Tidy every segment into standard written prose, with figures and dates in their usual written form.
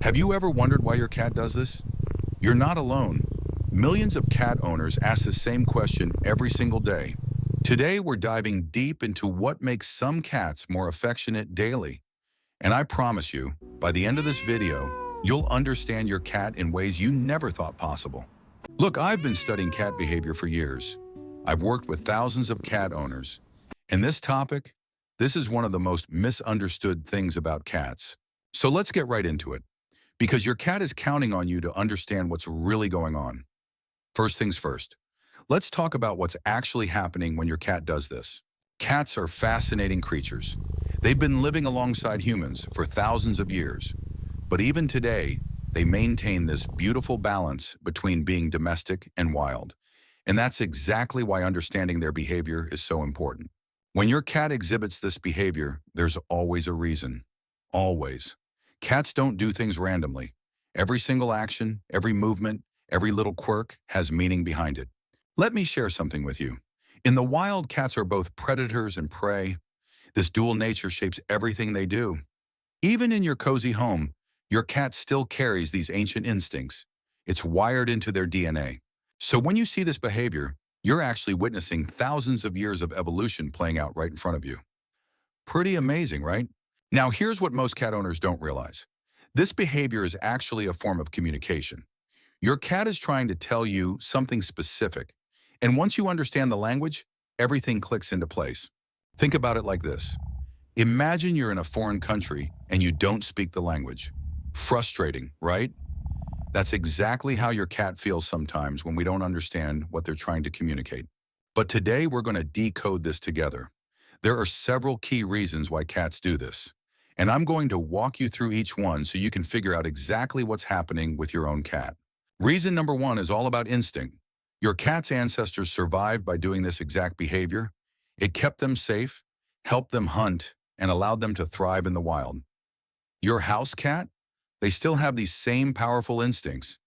Have you ever wondered why your cat does this? You're not alone. Millions of cat owners ask the same question every single day. Today, we're diving deep into what makes some cats more affectionate daily. And I promise you, by the end of this video, you'll understand your cat in ways you never thought possible. Look, I've been studying cat behavior for years. I've worked with thousands of cat owners. And this is one of the most misunderstood things about cats. So let's get right into it. Because your cat is counting on you to understand what's really going on. First things first, let's talk about what's actually happening when your cat does this. Cats are fascinating creatures. They've been living alongside humans for thousands of years. But even today, they maintain this beautiful balance between being domestic and wild. And that's exactly why understanding their behavior is so important. When your cat exhibits this behavior, there's always a reason. Always. Cats don't do things randomly. Every single action, every movement, every little quirk has meaning behind it. Let me share something with you. In the wild, cats are both predators and prey. This dual nature shapes everything they do. Even in your cozy home, your cat still carries these ancient instincts. It's wired into their DNA. So when you see this behavior, you're actually witnessing thousands of years of evolution playing out right in front of you. Pretty amazing, right? Now, here's what most cat owners don't realize. This behavior is actually a form of communication. Your cat is trying to tell you something specific. And once you understand the language, everything clicks into place. Think about it like this. Imagine you're in a foreign country and you don't speak the language. Frustrating, right? That's exactly how your cat feels sometimes when we don't understand what they're trying to communicate. But today we're going to decode this together. There are several key reasons why cats do this. And I'm going to walk you through each one so you can figure out exactly what's happening with your own cat. Reason number one is all about instinct. Your cat's ancestors survived by doing this exact behavior. It kept them safe, helped them hunt, and allowed them to thrive in the wild. Your house cat? They still have these same powerful instincts.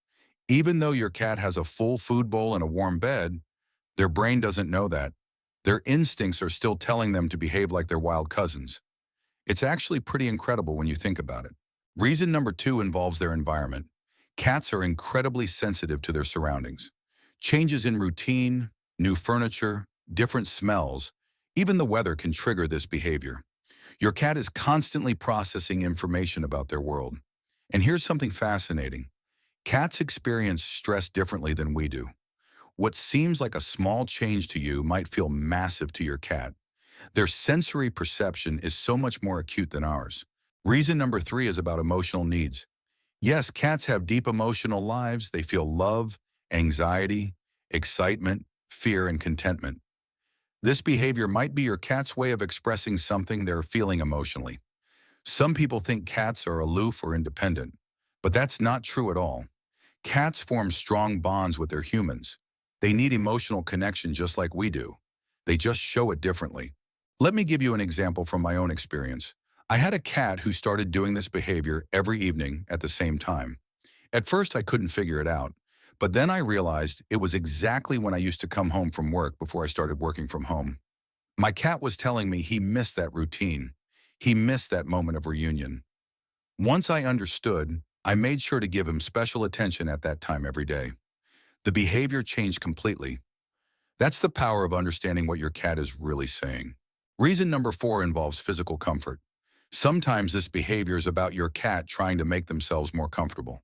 Even though your cat has a full food bowl and a warm bed, their brain doesn't know that. Their instincts are still telling them to behave like their wild cousins. It's actually pretty incredible when you think about it. Reason number two involves their environment. Cats are incredibly sensitive to their surroundings. Changes in routine, new furniture, different smells, even the weather can trigger this behavior. Your cat is constantly processing information about their world. And here's something fascinating. Cats experience stress differently than we do. What seems like a small change to you might feel massive to your cat. Their sensory perception is so much more acute than ours. Reason number three is about emotional needs. Yes, cats have deep emotional lives. They feel love, anxiety, excitement, fear, and contentment. This behavior might be your cat's way of expressing something they're feeling emotionally. Some people think cats are aloof or independent, but that's not true at all. Cats form strong bonds with their humans. They need emotional connection just like we do. They just show it differently. Let me give you an example from my own experience. I had a cat who started doing this behavior every evening at the same time. At first, I couldn't figure it out, but then I realized it was exactly when I used to come home from work before I started working from home. My cat was telling me he missed that routine. He missed that moment of reunion. Once I understood, I made sure to give him special attention at that time every day. The behavior changed completely. That's the power of understanding what your cat is really saying. Reason number four involves physical comfort. Sometimes this behavior is about your cat trying to make themselves more comfortable.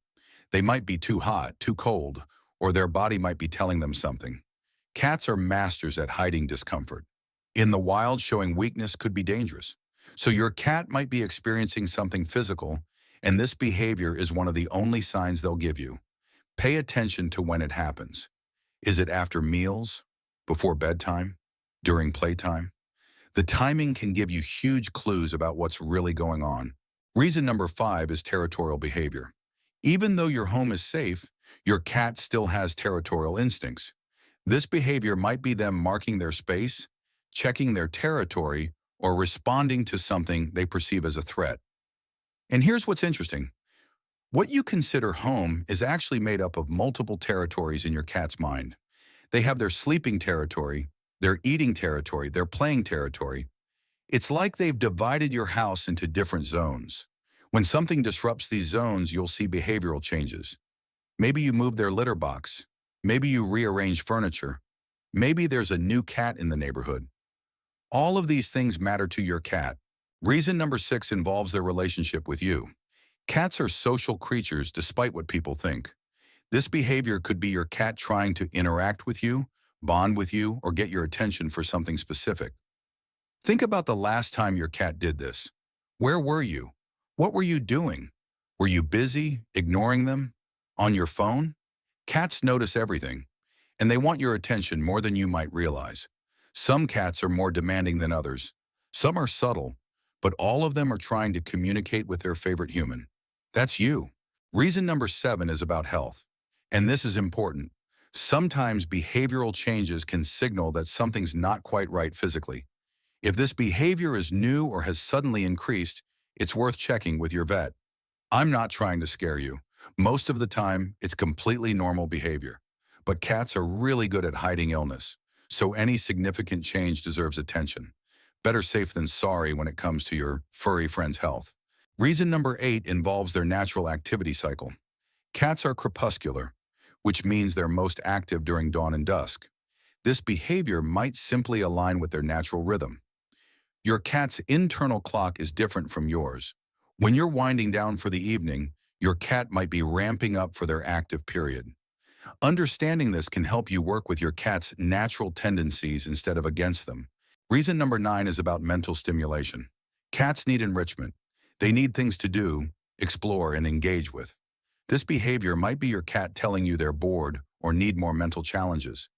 They might be too hot, too cold, or their body might be telling them something. Cats are masters at hiding discomfort. In the wild, showing weakness could be dangerous. So your cat might be experiencing something physical, and this behavior is one of the only signs they'll give you. Pay attention to when it happens. Is it after meals, before bedtime, during playtime? The timing can give you huge clues about what's really going on. Reason number five is territorial behavior. Even though your home is safe, your cat still has territorial instincts. This behavior might be them marking their space, checking their territory, or responding to something they perceive as a threat. And here's what's interesting. What you consider home is actually made up of multiple territories in your cat's mind. They have their sleeping territory, their eating territory, their playing territory. It's like they've divided your house into different zones. When something disrupts these zones, you'll see behavioral changes. Maybe you move their litter box. Maybe you rearrange furniture. Maybe there's a new cat in the neighborhood. All of these things matter to your cat. Reason number 6 involves their relationship with you. Cats are social creatures despite what people think. This behavior could be your cat trying to interact with you, bond with you, or get your attention for something specific. Think about the last time your cat did this. Where were you? What were you doing? Were you busy, ignoring them? On your phone? Cats notice everything, and they want your attention more than you might realize. Some cats are more demanding than others. Some are subtle, but all of them are trying to communicate with their favorite human. That's you. Reason number 7 is about health. And this is important. Sometimes behavioral changes can signal that something's not quite right physically. If this behavior is new or has suddenly increased, it's worth checking with your vet. I'm not trying to scare you. Most of the time, it's completely normal behavior. But cats are really good at hiding illness, so any significant change deserves attention. Better safe than sorry when it comes to your furry friend's health. Reason number 8 involves their natural activity cycle. Cats are crepuscular, which means they're most active during dawn and dusk. This behavior might simply align with their natural rhythm. Your cat's internal clock is different from yours. When you're winding down for the evening, your cat might be ramping up for their active period. Understanding this can help you work with your cat's natural tendencies instead of against them. Reason number 9 is about mental stimulation. Cats need enrichment. They need things to do, explore, and engage with. This behavior might be your cat telling you they're bored or need more mental challenges.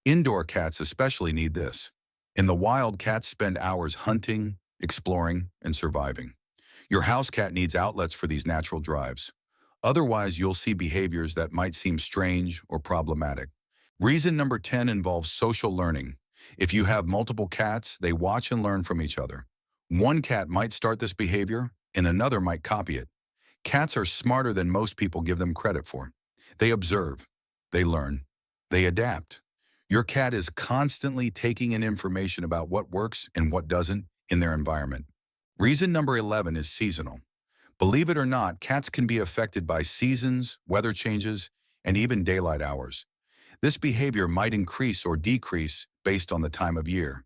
Indoor cats especially need this. In the wild, cats spend hours hunting, exploring, and surviving. Your house cat needs outlets for these natural drives. Otherwise, you'll see behaviors that might seem strange or problematic. Reason number 10 involves social learning. If you have multiple cats, they watch and learn from each other. One cat might start this behavior, and another might copy it. Cats are smarter than most people give them credit for. They observe, they learn, they adapt. Your cat is constantly taking in information about what works and what doesn't in their environment. Reason number 11 is seasonal. Believe it or not, cats can be affected by seasons, weather changes, and even daylight hours. This behavior might increase or decrease based on the time of year.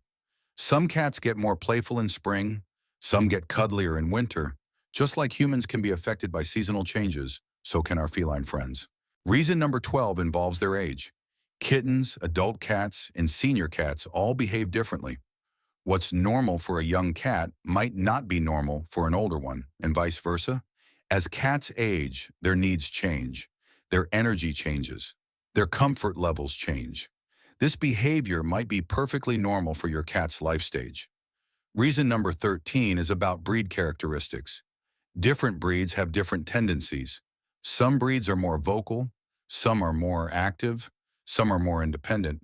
Some cats get more playful in spring, some get cuddlier in winter. Just like humans can be affected by seasonal changes, so can our feline friends. Reason number 12 involves their age. Kittens, adult cats, and senior cats all behave differently. What's normal for a young cat might not be normal for an older one, and vice versa. As cats age, their needs change. Their energy changes. Their comfort levels change. This behavior might be perfectly normal for your cat's life stage. Reason number 13 is about breed characteristics. Different breeds have different tendencies. Some breeds are more vocal, some are more active, some are more independent.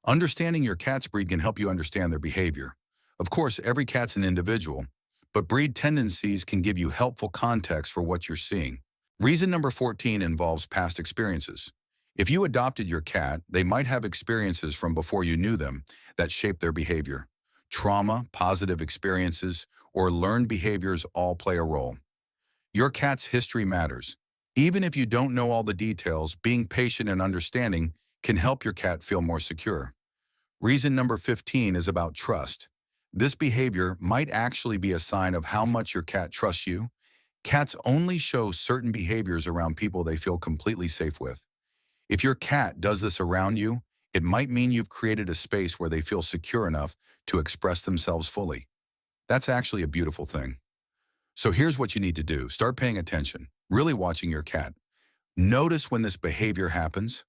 Understanding your cat's breed can help you understand their behavior. Of course, every cat's an individual, but breed tendencies can give you helpful context for what you're seeing. Reason number 14 involves past experiences. If you adopted your cat, they might have experiences from before you knew them that shaped their behavior. Trauma, positive experiences, or learned behaviors all play a role. Your cat's history matters. Even if you don't know all the details, being patient and understanding can help your cat feel more secure. Reason number 15 is about trust. This behavior might actually be a sign of how much your cat trusts you. Cats only show certain behaviors around people they feel completely safe with. If your cat does this around you, it might mean you've created a space where they feel secure enough to express themselves fully. That's actually a beautiful thing. So here's what you need to do. Start paying attention, really watching your cat. Notice when this behavior happens.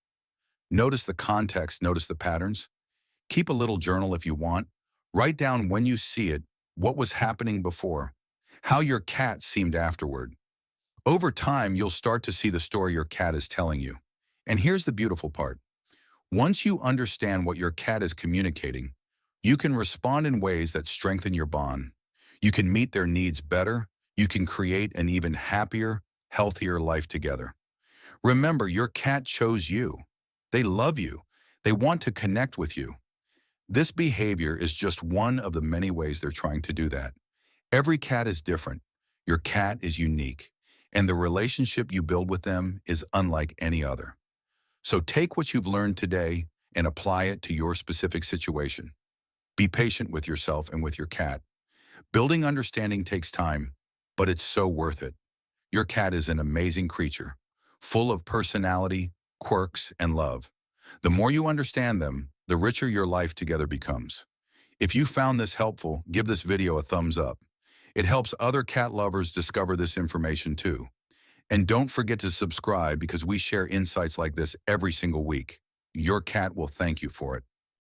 Notice the context, notice the patterns. Keep a little journal if you want. Write down when you see it, what was happening before, how your cat seemed afterward. Over time, you'll start to see the story your cat is telling you. And here's the beautiful part. Once you understand what your cat is communicating, you can respond in ways that strengthen your bond. You can meet their needs better. You can create an even happier, healthier life together. Remember, your cat chose you. They love you. They want to connect with you. This behavior is just one of the many ways they're trying to do that. Every cat is different. Your cat is unique, and the relationship you build with them is unlike any other. So take what you've learned today and apply it to your specific situation. Be patient with yourself and with your cat. Building understanding takes time, but it's so worth it. Your cat is an amazing creature, full of personality, quirks, and love. The more you understand them, the richer your life together becomes. If you found this helpful, give this video a thumbs up. It helps other cat lovers discover this information too. And don't forget to subscribe because we share insights like this every single week. Your cat will thank you for it.